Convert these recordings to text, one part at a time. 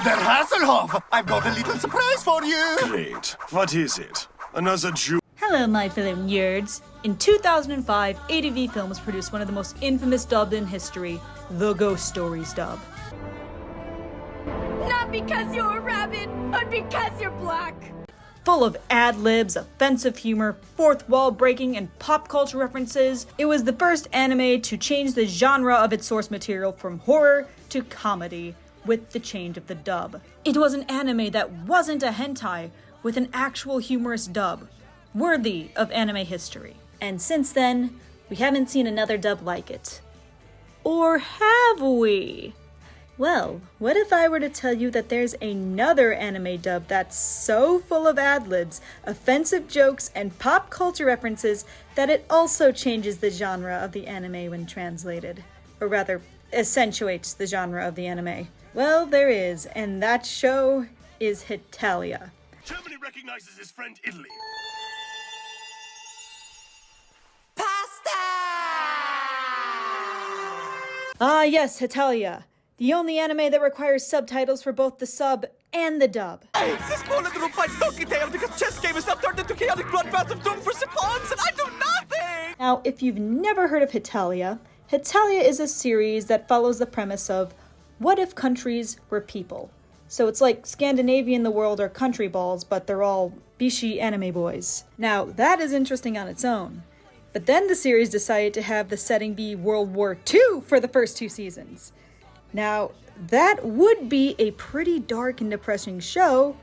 there, Hasselhoff! I've got a little surprise for you! Great. What is it? Another Jew? Hello, my film nerds. In 2005, ADV Films produced one of the most infamous dubs in history, the Ghost Stories dub. Not because you're a rabbit, but because you're black. Full of ad-libs, offensive humor, fourth wall breaking, and pop culture references, it was the first anime to change the genre of its source material from horror to comedy, with the change of the dub. It was an anime that wasn't a hentai, with an actual humorous dub, worthy of anime history. And since then, we haven't seen another dub like it. Or have we? Well, what if I were to tell you that there's another anime dub that's so full of ad-libs, offensive jokes, and pop culture references that it also changes the genre of the anime when translated. Or rather, accentuates the genre of the anime. Well, there is, and that show is Hetalia. Germany recognizes his friend Italy. Ah yes, Hetalia. The only anime that requires subtitles for both the sub and the dub. This small little bite's donkey tail because chess game is now turned into chaotic bloodbath of doom for Sippons and I do nothing! Now, if you've never heard of Hetalia, Hetalia is a series that follows the premise of what if countries were people? So it's like Scandinavia the world are country balls, but they're all bishi anime boys. Now, that is interesting on its own. But then the series decided to have the setting be World War II for the first 2 seasons. Now, that would be a pretty dark and depressing show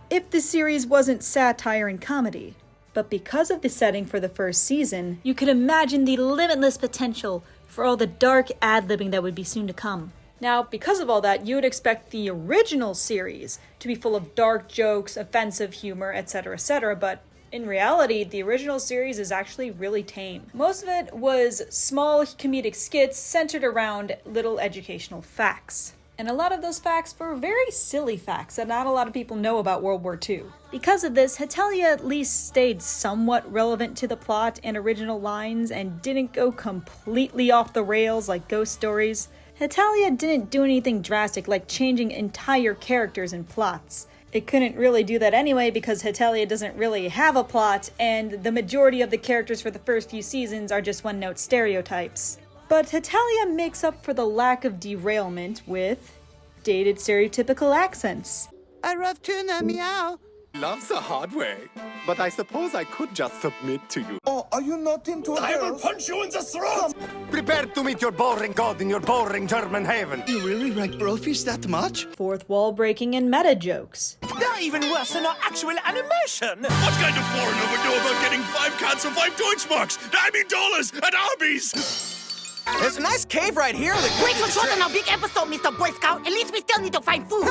if the series wasn't satire and comedy. But because of the setting for the first season, you could imagine the limitless potential for all the dark ad-libbing that would be soon to come. Now, because of all that, you would expect the original series to be full of dark jokes, offensive humor, etc., but in reality, the original series is actually really tame. Most of it was small comedic skits centered around little educational facts. And a lot of those facts were very silly facts that not a lot of people know about World War II. Because of this, Hetalia at least stayed somewhat relevant to the plot and original lines and didn't go completely off the rails like Ghost Stories. Hetalia didn't do anything drastic like changing entire characters and plots. It couldn't really do that anyway because Hetalia doesn't really have a plot, and the majority of the characters for the first few seasons are just one-note stereotypes. But Hetalia makes up for the lack of derailment with dated stereotypical accents. I love tuna, meow. Love's a hard way, but I suppose I could just submit to you. Oh, are you not into I will punch you in the throat! Prepare to meet your boring god in your boring German haven. You really like brofish that much? Fourth wall breaking and meta jokes. They're even worse than our actual animation. What kind of foreigner would know about getting 5 cans of 5 Deutschmarks? I mean dollars at Arby's! There's a nice cave right here. Wait till short on our big episode, Mr. Boy Scout. At least we still need to find food.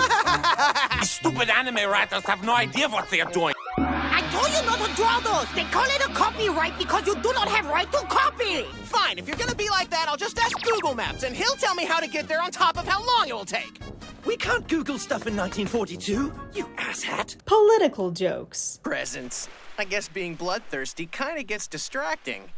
Stupid anime writers have no idea what they are doing. I told you not to draw those. They call it a copyright because you do not have right to copy. Fine, if you're gonna be like that, I'll just ask Google Maps, and he'll tell me how to get there on top of how long it will take. We can't Google stuff in 1942, you asshat. Political jokes. Presents. I guess being bloodthirsty kinda gets distracting.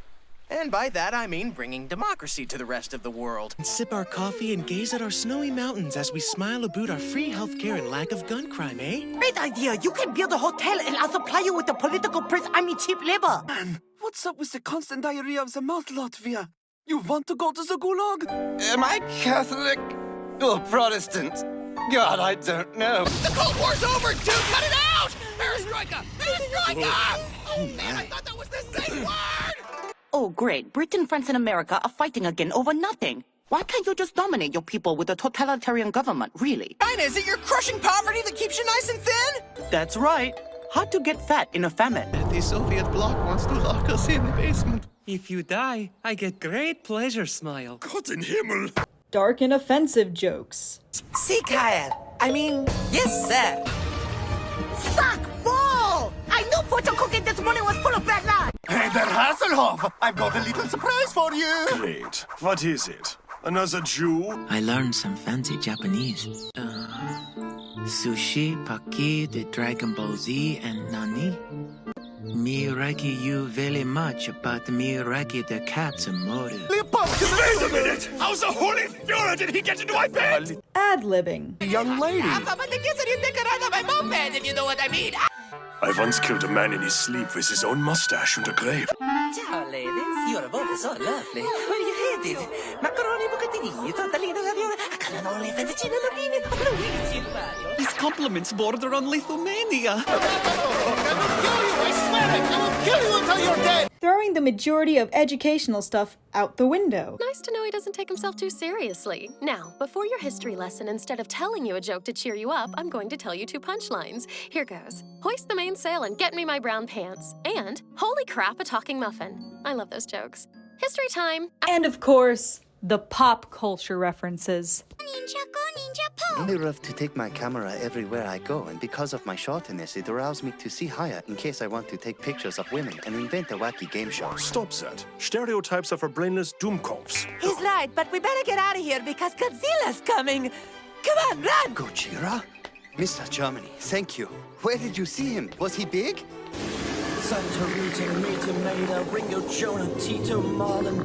And by that, I mean bringing democracy to the rest of the world. Sip our coffee and gaze at our snowy mountains as we smile about our free healthcare and lack of gun crime, eh? Great idea. You can build a hotel and I'll supply you with the political cheap labor. Man, what's up with the constant diarrhea of the mouth, Latvia? You want to go to the gulag? Am I Catholic or Protestant? God, I don't know. The Cold War's over, dude! Cut it out! Perestroika! Perestroika! Oh, man, I thought that was the same word! Oh, great. Britain, France, and America are fighting again over nothing. Why can't you just dominate your people with a totalitarian government, really? China, is it your crushing poverty that keeps you nice and thin? That's right. Hard to get fat in a famine. The Soviet bloc wants to lock us in the basement. If you die, I get great pleasure, smile. Gott in Himmel! Dark and offensive jokes. See, Kyle. I mean, yes, sir. Suck ball! I knew fortune cooking this morning was full of bad luck. Hey there, Hasselhoff. I've got a little surprise for you. Great. What is it? Another Jew? I learned some fancy Japanese. Sushi, Paki, the Dragon Ball Z, and Nani. Me reiki you very much, but me reiki the cat's motive. Wait a minute! What? How's the holy Führer did he get into my bed? Ad-libbing. Young lady. If you know what I mean. I once killed a man in his sleep with his own mustache and a grave. Ciao, ladies. You're both so lovely. Where are you headed? Macaroni bucatini, tortellino ravioli, cannelloni, fettuccine alpine, Luigi Mario. These compliments border on lithomania. Throwing the majority of educational stuff out the window. Nice to know he doesn't take himself too seriously. Now, before your history lesson, instead of telling you a joke to cheer you up, I'm going to tell you 2 punchlines. Here goes. Hoist the mainsail and get me my brown pants. And, holy crap, a talking muffin. I love those jokes. History time. And of course, the pop culture references. I love to take my camera everywhere I go, and because of my shortness, it allows me to see higher in case I want to take pictures of women and invent a wacky game show. Stop that. Stereotypes are for brainless doomkopfs. He's right, but we better get out of here because Godzilla's coming. Come on, run! Gojira? Mr. Germany, thank you. Where did you see him? Was he big? Santa Rita, Meta Maida, Ringo Jonah, Tito Marlin,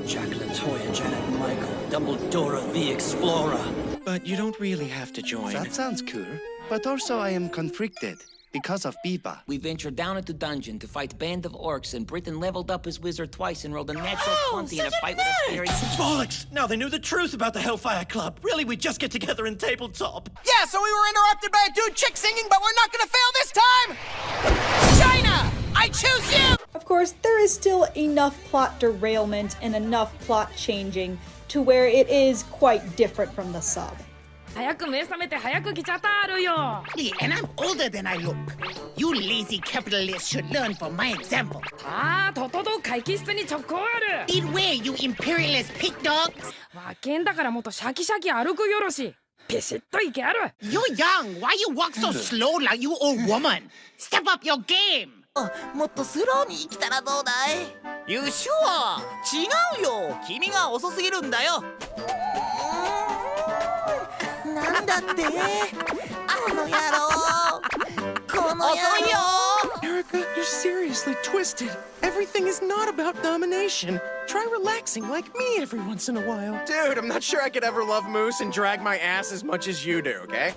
Jack LaToya, Janet Michael, Dumbledore the Explorer. But you don't really have to join. That sounds cool. But also I am conflicted because of Biba. We ventured down into dungeon to fight band of orcs, and Britain leveled up his wizard twice and rolled a natural 20 in a fight with a fairy. Bollocks! Now they knew the truth about the Hellfire Club. Really, we just get together in tabletop. Yeah, so we were interrupted by a dude chick singing, but we're not gonna fail this time! China! I choose you! Of course, there is still enough plot derailment and enough plot changing to where it is quite different from the sub. And I'm older than I look. You lazy capitalists should learn from my example. Eat where, you imperialist pig dogs? You're young. Why you walk so slow like you old woman? Step up your game. もっとスローに来たらどうだい? You sure? 違うよ。君が遅すぎるんだよ。なんだってこの野郎この野郎 Erica, you're seriously twisted. Everything is not about domination. Try relaxing like me every once in a while. Dude, I'm not sure I could ever love Moose and drag my ass as much as you do, okay?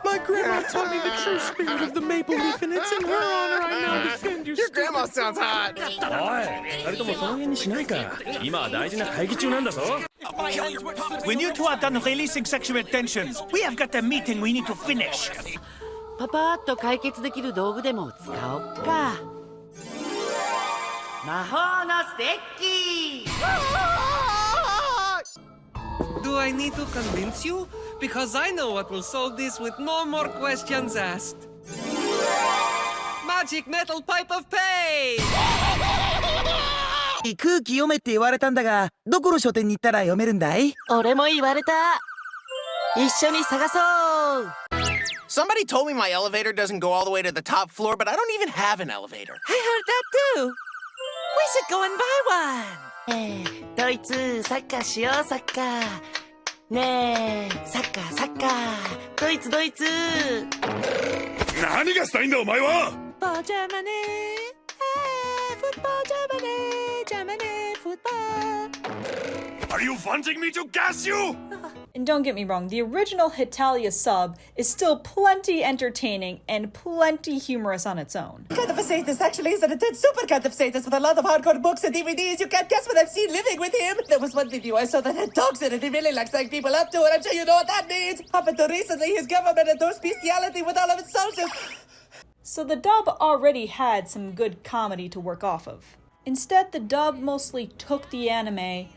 My grandma taught me the true spirit of the maple leaf, and it's in her honor I now defend you. Your grandma sounds hot. When you two are done releasing sexual tensions, we have got a meeting we need to finish. パパッと解決できる道具でも使おっか魔法のステッキ Do I need to convince you? Because I know what will solve this with no more questions asked. Magic metal pipe of pain! 空気読めって言われたんだが、どこの書店に行ったら読めるんだい？俺も言われた一緒に探そう Somebody told me my elevator doesn't go all the way to the top floor, but I don't even have an elevator. I heard that too. We should go and buy one. ドイツサッカーしようサッカーねえサッカーサッカードイツドイツ何がしたいんだお前はフットボールジャマネーフットボールジャマネージャマネーフットボール Are you wanting me to gas you? And don't get me wrong, the original Hetalia sub is still plenty entertaining and plenty humorous on its own. Kind of a sadist, actually, is an intense super kind of sadist with a lot of hardcore books and DVDs. You can't guess what I've seen living with him. There was one video I saw that had dogs in it. He really likes setting people up to it. I'm sure you know what that means. Up until recently, his government endorsed bestiality with all of its soldiers. So the dub already had some good comedy to work off of. Instead, the dub mostly took the anime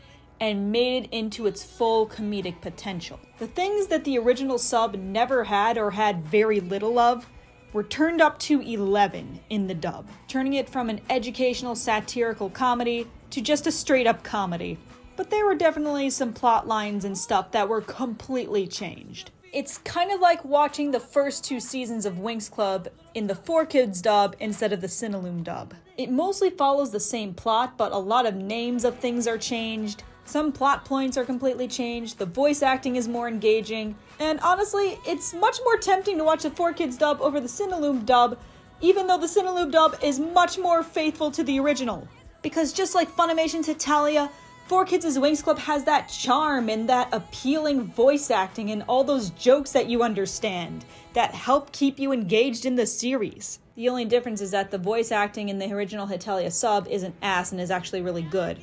and made it into its full comedic potential. The things that the original sub never had or had very little of were turned up to 11 in the dub, turning it from an educational satirical comedy to just a straight-up comedy. But there were definitely some plot lines and stuff that were completely changed. It's kind of like watching the first 2 seasons of Winx Club in the 4Kids dub instead of the Cinelume dub. It mostly follows the same plot, but a lot of names of things are changed. Some plot points are completely changed, the voice acting is more engaging, and honestly, it's much more tempting to watch the 4Kids dub over the Cinelume dub, even though the Cinelume dub is much more faithful to the original. Because just like Funimation's Hetalia, 4Kids' Winx Club has that charm and that appealing voice acting and all those jokes that you understand that help keep you engaged in the series. The only difference is that the voice acting in the original Hetalia sub isn't ass and is actually really good.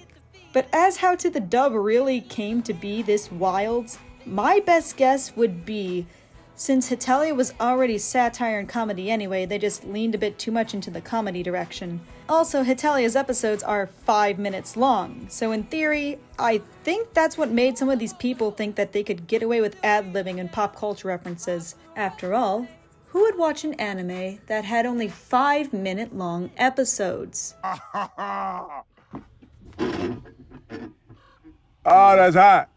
But as how to the dub really came to be this wild, my best guess would be, since Hetalia was already satire and comedy anyway, they just leaned a bit too much into the comedy direction. Also, Hetalia's episodes are 5 minutes long, so in theory, I think that's what made some of these people think that they could get away with ad-libbing and pop culture references. After all, who would watch an anime that had only 5-minute long episodes? Oh, that's hot.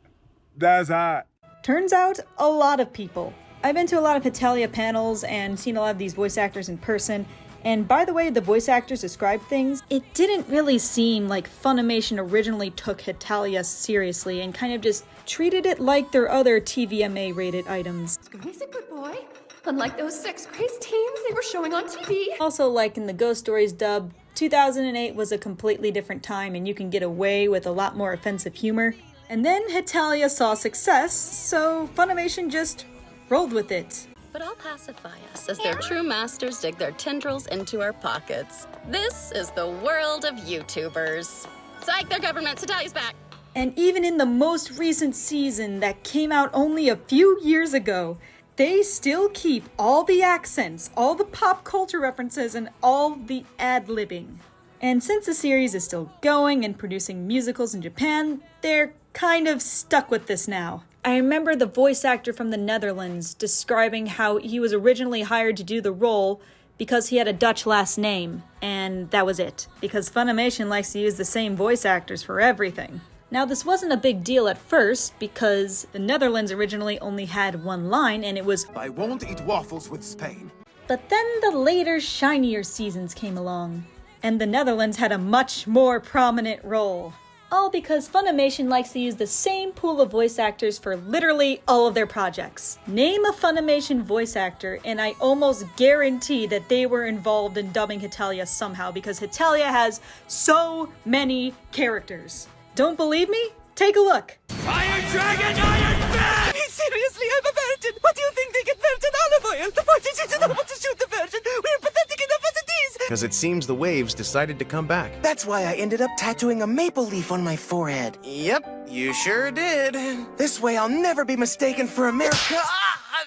That's hot. Turns out, a lot of people. I've been to a lot of Hetalia panels and seen a lot of these voice actors in person, and by the way the voice actors describe things, it didn't really seem like Funimation originally took Hetalia seriously and kind of just treated it like their other TVMA rated items. He's a good boy. Unlike those sex crazed teens they were showing on TV. Also, like in the Ghost Stories dub, 2008 was a completely different time and you can get away with a lot more offensive humor. And then Hetalia saw success, so Funimation just rolled with it. But I'll pacify us as their true masters dig their tendrils into our pockets. This is the world of YouTubers. Psych, their government, Hetalia's back. And even in the most recent season that came out only a few years ago, they still keep all the accents, all the pop culture references, and all the ad-libbing. And since the series is still going and producing musicals in Japan, they're kind of stuck with this now. I remember the voice actor from the Netherlands describing how he was originally hired to do the role because he had a Dutch last name, and that was it, because Funimation likes to use the same voice actors for everything. Now, this wasn't a big deal at first because the Netherlands originally only had one line, and it was, "I won't eat waffles with Spain." But then the later, shinier seasons came along, and the Netherlands had a much more prominent role. All because Funimation likes to use the same pool of voice actors for literally all of their projects. Name a Funimation voice actor, and I almost guarantee that they were involved in dubbing Hetalia somehow, because Hetalia has so many characters. Don't believe me? Take a look. Iron Dragon, Iron Fist! Seriously, I'm a virgin! What do you think they get virgin olive oil? The point is you don't want to shoot the virgin! We're pathetic enough as it is! Because it seems the waves decided to come back. That's why I ended up tattooing a maple leaf on my forehead. Yep, you sure did. This way I'll never be mistaken for America. Ah!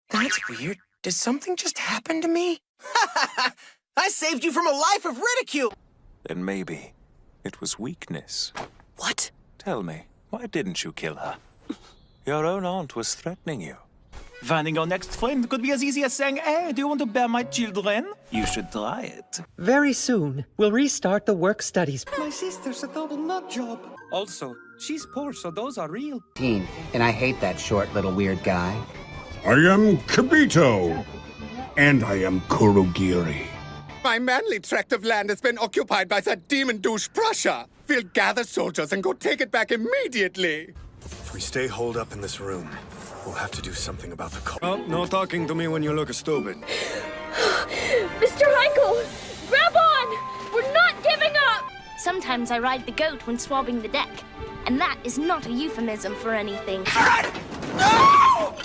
That's weird. Did something just happen to me? I saved you from a life of ridicule! Then maybe it was weakness. What? Tell me, why didn't you kill her? Your own aunt was threatening you. Finding our next friend could be as easy as saying, "Hey, do you want to bear my children?" You should try it. Very soon, we'll restart the work studies. My sister's a double nut job. Also, she's poor, so those are real. And I hate that short little weird guy. I am Kibito. And I am Kurogiri. My manly tract of land has been occupied by that demon douche Prussia. We'll gather soldiers and go take it back immediately. If we stay holed up in this room, we'll have to do something about the cold. Oh, no talking to me when you look stupid. Mr. Michael, grab on! We're not giving up! Sometimes I ride the goat when swabbing the deck, and that is not a euphemism for anything. No!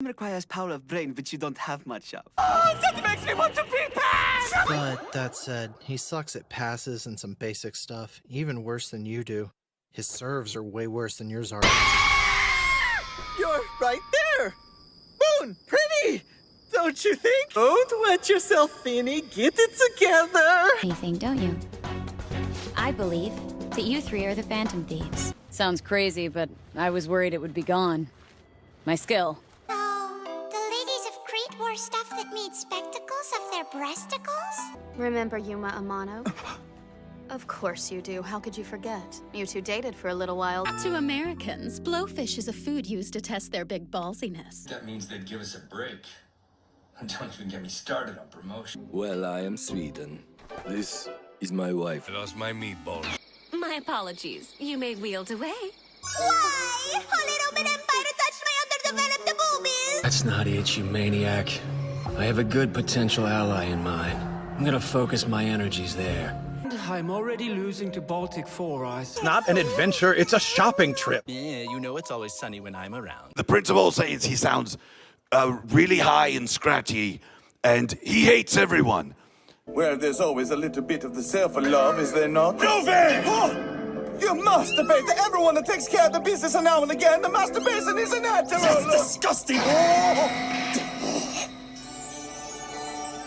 Requires power of brain which you don't have much of. Oh, that makes me want to be passed! But that said, he sucks at passes and some basic stuff, even worse than you do. His serves are way worse than yours are. You're right there! Moon, pretty! Don't you think? Don't wet yourself, Finny. Get it together! Anything, don't you? I believe that you three are the Phantom Thieves. Sounds crazy, but I was worried it would be gone. My skill. Wore stuff that made spectacles of their breasticles? Remember Yuma Amano? Of course you do. How could you forget? You two dated for a little while. To Americans, blowfish is a food used to test their big ballsiness. That means they'd give us a break. Don't even get me started on promotion. Well, I am Sweden. This is my wife. I lost my meatballs. My My apologies. You may wield away. Why? A little bit empire touched my underdeveloped boobies. That's not it, you maniac. I have a good potential ally in mind. I'm gonna focus my energies there. I'm already losing to Baltic Four Eyes. It's not an adventure, it's a shopping trip. Yeah, you know it's always sunny when I'm around. The Prince of All Saints, he sounds really high and scratchy, and he hates everyone. Well, there's always a little bit of the self-love, is there not? Joven! You masturbate to everyone that takes care of the business, and now and again, the masturbation is an natural. That's disgusting!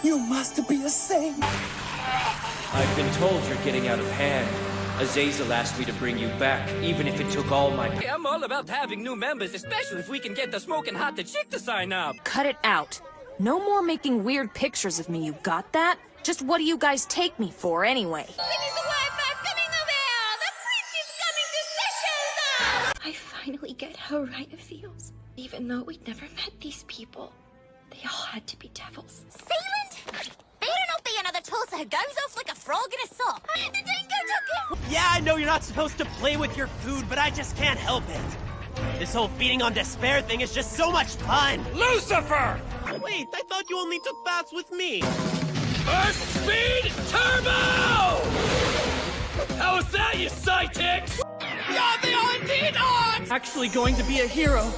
You must be a saint. I've been told you're getting out of hand. Azazel asked me to bring you back, even if it took all my... I'm all about having new members, especially if we can get the smoking hot the chick to sign up. Cut it out. No more making weird pictures of me, you got that? Just what do you guys take me for, anyway? I finally get how right it feels. Even though we'd never met these people, they all had to be devils. Sealand? Better not be another Tulsa who goes off like a frog in a sock. The dingo took him! Yeah, I know you're not supposed to play with your food, but I just can't help it. This whole feeding on despair thing is just so much fun. Lucifer! Wait, I thought you only took baths with me. Burst speed turbo! How was that, you psychics? You're the Olympian odds! Actually going to be a hero.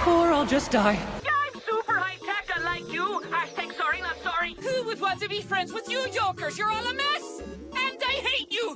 Or I'll just die. I'm super high-tech, unlike you. Hashtag sorry, not sorry. Who would want to be friends with you jokers? You're all a mess! And I hate you!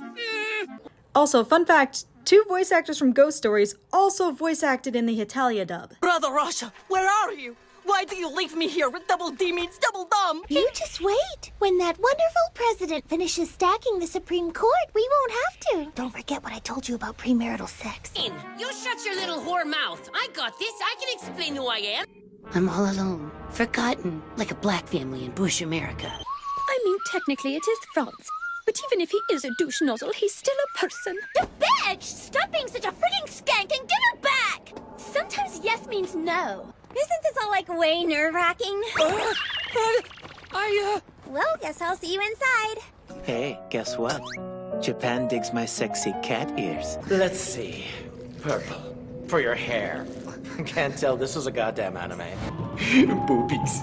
Also, fun fact, 2 voice actors from Ghost Stories also voice acted in the Hetalia dub. Brother Russia, where are you? Why do you leave me here with double D means double dumb? You just wait. When that wonderful president finishes stacking the Supreme Court, we won't have to. Don't forget what I told you about premarital sex. You shut your little whore mouth. I got this. I can explain who I am. I'm all alone, forgotten, like a black family in Bush America. I mean, technically it is France. But even if he is a douche nozzle, he's still a person. The bitch! Stop being such a freaking skank and give her back! Sometimes yes means no. Isn't this all, like, way nerve-wracking? Well, guess I'll see you inside. Hey, guess what? Japan digs my sexy cat ears. Let's see. Purple. For your hair. Can't tell this is a goddamn anime. Boobies.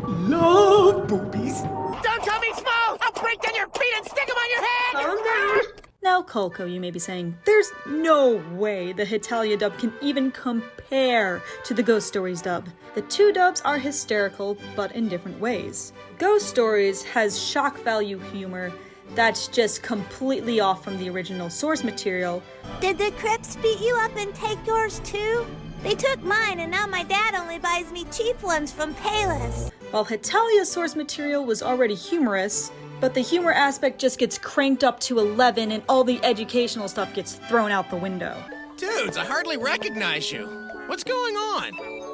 Love boobies. Don't call me small! I'll break down your feet and stick them on your head! Now, Kolko, you may be saying, there's no way the Hetalia dub can even compare to the Ghost Stories dub. The 2 dubs are hysterical, but in different ways. Ghost Stories has shock value humor that's just completely off from the original source material. Did the Crips beat you up and take yours too? They took mine, and now my dad only buys me cheap ones from Payless. While Hetalia's source material was already humorous, but the humor aspect just gets cranked up to 11 and all the educational stuff gets thrown out the window. Dudes, I hardly recognize you. What's going on?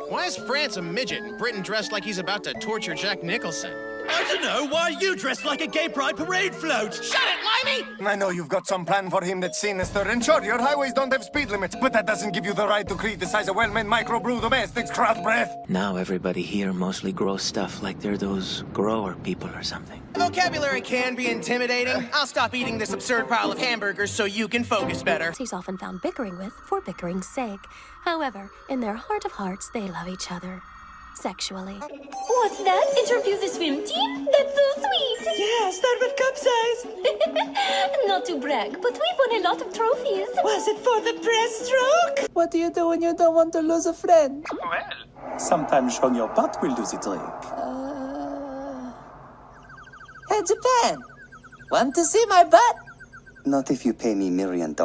Why is France a midget and Britain dressed like he's about to torture Jack Nicholson? I don't know. Why are you dressed like a gay pride parade float? Shut it, Limey! I know you've got some plan for him that's sinister, and sure, your highways don't have speed limits, but that doesn't give you the right to criticize a well-meant microbrew domestics, crowd breath. Now everybody here mostly grows stuff like they're those grower people or something. Vocabulary can be intimidating. I'll stop eating this absurd pile of hamburgers so you can focus better. He's often found bickering with for bickering's sake. However, in their heart of hearts, they love each other. Sexually. What's that? Interview the swim team? That's so sweet! Yeah, start with cup size. Not to brag, but we've won a lot of trophies. Was it for the breaststroke? What do you do when you don't want to lose a friend? Well, sometimes showing your butt will do the trick. Hey, Japan! Want to see my butt? Not if you pay me $1 million.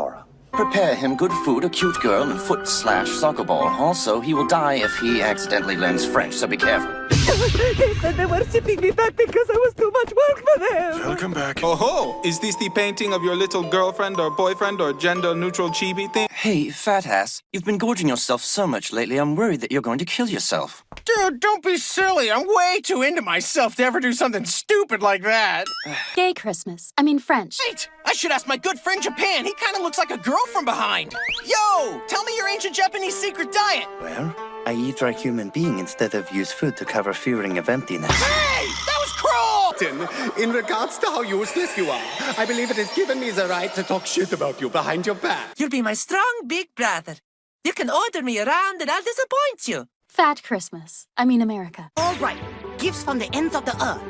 Prepare him good food, a cute girl, and foot/soccer ball. Also, he will die if he accidentally learns French, so be careful. They said they were shipping me back because I was too much work for them. Welcome back. Oh ho! Is this the painting of your little girlfriend or boyfriend or gender-neutral chibi thing? Hey, fat ass, you've been gorging yourself so much lately, I'm worried that you're going to kill yourself. Dude, don't be silly. I'm way too into myself to ever do something stupid like that. Gay Christmas. I mean French. Wait! I should ask my good friend Japan. He kind of looks like a girl from behind. Yo! Tell me your ancient Japanese secret diet. Well, I eat like human being instead of use food to cover feeling of emptiness. Hey! That was cruel! Martin, in regards to how useless you are, I believe it has given me the right to talk shit about you behind your back. You'll be my strong big brother. You can order me around and I'll disappoint you. Fat Christmas. I mean America. All right. Gifts from the ends of the earth.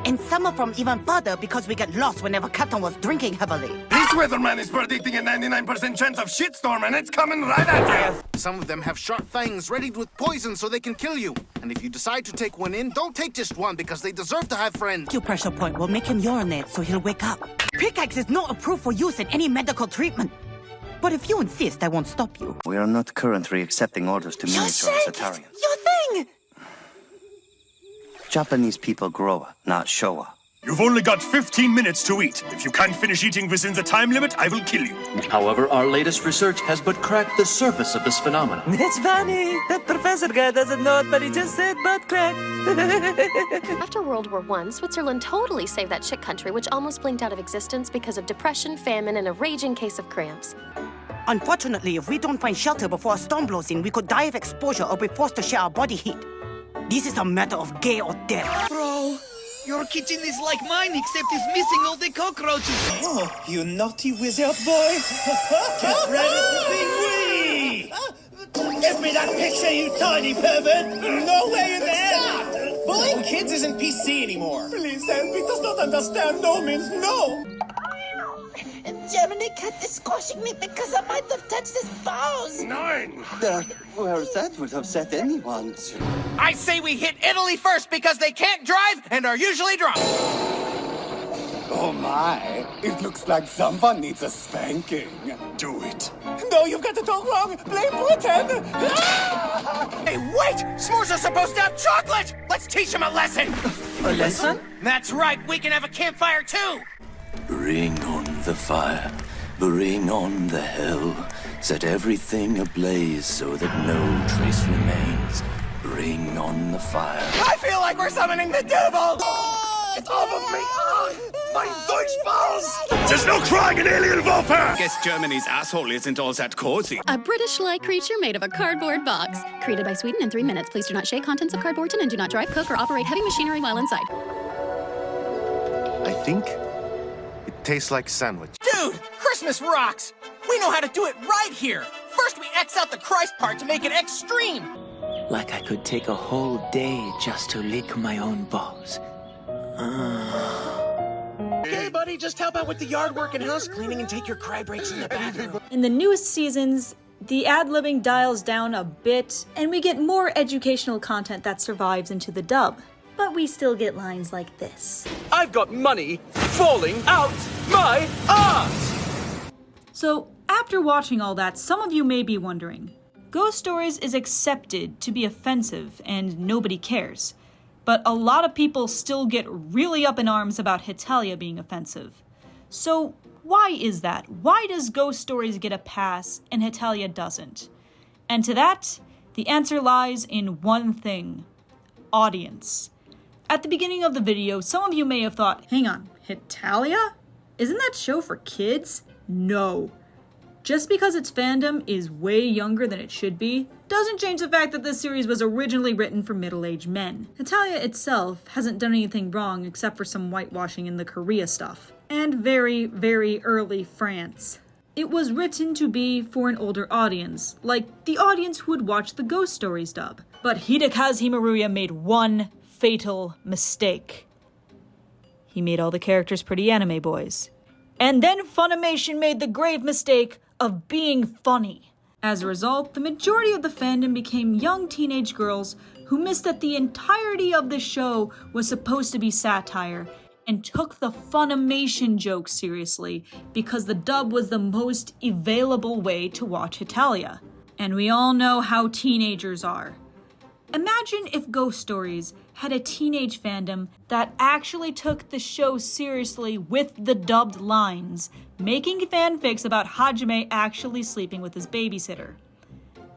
And some of them even further because we get lost whenever Captain was drinking heavily. This weatherman is predicting a 99% chance of shitstorm, and it's coming right at you. Some of them have sharp fangs readied with poison so they can kill you. And if you decide to take one in, don't take just one because they deserve to have friends. Acupressure point will make him urinate so he'll wake up. Pickaxe is not approved for use in any medical treatment. But if you insist, I won't stop you. We are not currently accepting orders to miniature Hetalians. Your thing! Japanese people grow, not show. You've only got 15 minutes to eat. If you can't finish eating within the time limit, I will kill you. However, our latest research has but cracked the surface of this phenomenon. It's funny. That professor guy doesn't know it, but he just said butt crack. After World War I, Switzerland totally saved that shit country, which almost blinked out of existence because of depression, famine, and a raging case of cramps. Unfortunately, if we don't find shelter before a storm blows in, we could die of exposure or be forced to share our body heat. This is a matter of gay or death. Bro, your kitchen is like mine, except it's missing all the cockroaches. Oh, you naughty wizard boy. Get ready for being wee! Give me that picture, you tiny pervert! No way in there! Bullying kids isn't PC anymore. Please help me, does not understand no means no! Germany cat is squashing me because I might have touched his balls. 9! Well, that would upset anyone. I say we hit Italy first because they can't drive and are usually drunk. Oh my, it looks like someone needs a spanking. Do it. No, you've got it all wrong. Blame Britain. Hey, wait! S'mores are supposed to have chocolate! Let's teach them a lesson! A lesson? That's right, we can have a campfire too! Bring on the fire, bring on the hell. Set everything ablaze so that no trace remains. Bring on the fire. I feel like we're summoning the devil! Get off of me! My Deutsch balls! There's no crying in alien warfare! Guess Germany's asshole isn't all that cozy. A British-like creature made of a cardboard box. Created by Sweden in 3 minutes. Please do not shake contents of cardboard tin and do not drive, cook, or operate heavy machinery while inside. I think it tastes like sandwich. Dude, Christmas rocks! We know how to do it right here! First we X out the Christ part to make it extreme! Like I could take a whole day just to lick my own balls. Okay, buddy, just help out with the yard work and house cleaning and take your cry breaks in the bathroom. In the newest seasons, the ad-libbing dials down a bit, and we get more educational content that survives into the dub. But we still get lines like this. I've got money falling out my ass! So, after watching all that, some of you may be wondering, Ghost Stories is accepted to be offensive and nobody cares. But a lot of people still get really up in arms about Hetalia being offensive. So, why is that? Why does Ghost Stories get a pass and Hetalia doesn't? And to that, the answer lies in one thing: audience. At the beginning of the video, some of you may have thought, hang on, Hetalia? Isn't that show for kids? No. Just because its fandom is way younger than it should be, doesn't change the fact that this series was originally written for middle-aged men. Hetalia itself hasn't done anything wrong except for some whitewashing in the Korea stuff. And very, very early France. It was written to be for an older audience, like the audience who would watch the Ghost Stories dub. But Hidekazu Maruya made one fatal mistake. He made all the characters pretty anime boys. And then Funimation made the grave mistake of being funny. As a result, the majority of the fandom became young teenage girls who missed that the entirety of the show was supposed to be satire and took the Funimation jokes seriously because the dub was the most available way to watch Hetalia. And we all know how teenagers are. Imagine if Ghost Stories had a teenage fandom that actually took the show seriously with the dubbed lines, making fanfics about Hajime actually sleeping with his babysitter.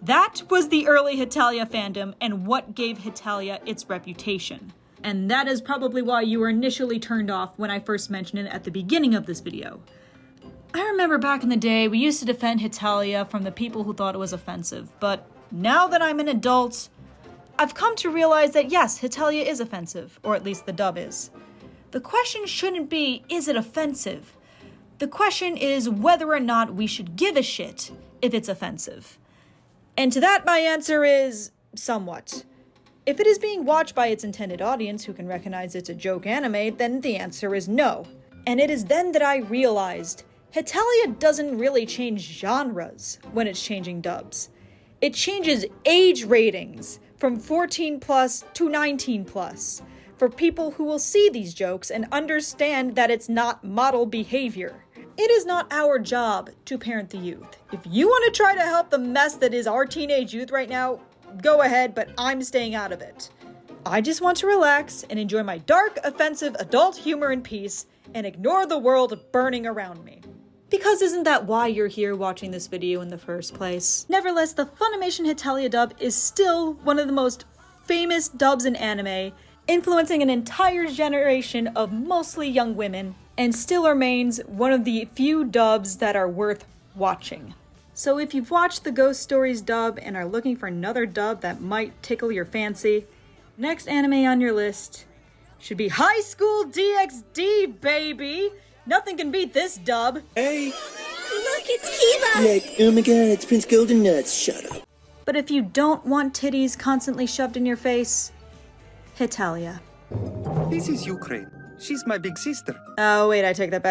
That was the early Hetalia fandom and what gave Hetalia its reputation. And that is probably why you were initially turned off when I first mentioned it at the beginning of this video. I remember back in the day, we used to defend Hetalia from the people who thought it was offensive, but now that I'm an adult, I've come to realize that yes, Hetalia is offensive, or at least the dub is. The question shouldn't be, is it offensive? The question is whether or not we should give a shit if it's offensive. And to that, my answer is somewhat. If it is being watched by its intended audience who can recognize it's a joke anime, then the answer is no. And it is then that I realized Hetalia doesn't really change genres when it's changing dubs. It changes age ratings from 14 plus to 19 plus for people who will see these jokes and understand that it's not model behavior. It is not our job to parent the youth. If you want to try to help the mess that is our teenage youth right now, go ahead, but I'm staying out of it. I just want to relax and enjoy my dark, offensive adult humor in peace and ignore the world burning around me. Because isn't that why you're here watching this video in the first place? Nevertheless, the Funimation Hetalia dub is still one of the most famous dubs in anime, influencing an entire generation of mostly young women, and still remains one of the few dubs that are worth watching. So if you've watched the Ghost Stories dub and are looking for another dub that might tickle your fancy, next anime on your list should be High School DxD, baby! Nothing can beat this dub! Hey! Look, it's Kiva! Like, oh my god, it's Prince Golden Nuts, shut up. But if you don't want titties constantly shoved in your face, Hetalia. This is Ukraine. She's my big sister. Oh wait, I take that back.